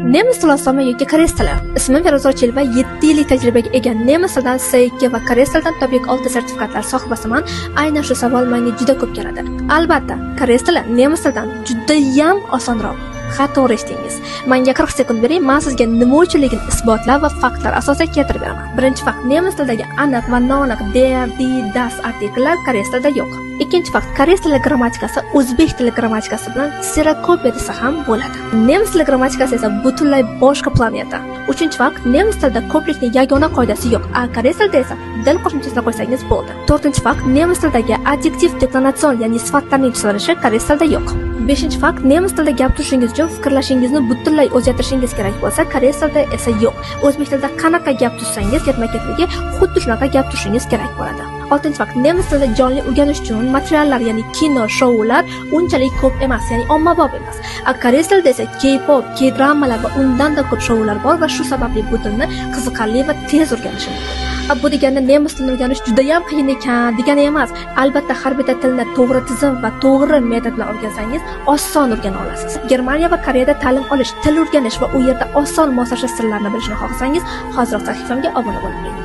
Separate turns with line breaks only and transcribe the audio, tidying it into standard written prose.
Nemis tili ostonma yoki koreys tili. Ismim Feruza Ochilova, 7 yillik tajribaga ega nemis tilidan C2 va koreys tilidan Tobik 6 sertifikatlar sohibasiman. Aynan shu savol menga juda ko'p keladi. Albatta, koreys tili nemis tilidan juda ham osonroq. Ha, to'g'ri eshitdingiz. Menga 40 sekund bering, men sizga nima uchunligini isbotlab va faktlar asosida keltirib beraman. Birinchi fakt, nemis tilidagi aniq va noaniq der, di, das artikllar koreys tilida yo'q. Ikkinchi fakt, koreys tili grammatikasi o'zbek tili grammatikasi bilan serokopiya desa ham bo'ladi. Nemis tili grammatikasi esa butunlay boshqa planeta. Uchinchi fakt, nemis tilida ko'plikning yagona qoidasi yo'q, a koreys tilida esa dil qo'shimchasini qo'ysangiz bo'ldi. To'rtinchi fakt, nemis tilidagi adjektiv deklinatsion, ya'ni sifatlarning tuzilishi koreys tilida yo'q. Beshinchi fakt, nemis tilida gap turishingiz uchun fikrlashingizni butunlay o'zgartirishingiz kerak bo'lsa, koreys tilida esa yo'q. O'zbek tilida qanaqa gap tuzsangiz, ketma-ketligi xuddi shunaqa gap turishingiz kerak bo'ladi. Oltinchi fakt, nemis tilida jonli o'rganish uchun materiallar, ya'ni kino, shoular unchalik ko'p emas, ya'ni ommabop emas. Koreys tilida esa K-pop, K-dramalar va undan-da ko'p shoular bor va shu sababli bu tilni qiziqarli va tez o'rganish mumkin. Bu deganda nemis tilini o'rganish juda ham qiyin ekan degani emas. Albatta, har bitta tilni to'g'ri tizim va to'g'ri metod bilan o'rgansangiz, oson o'rgana olasiz. Germaniya va Koreyada ta'lim olish, til o'rganish va u yerda oson moslashish sirlarini bilishni xohlasangiz, hozir sahifamga obuna bo'ling.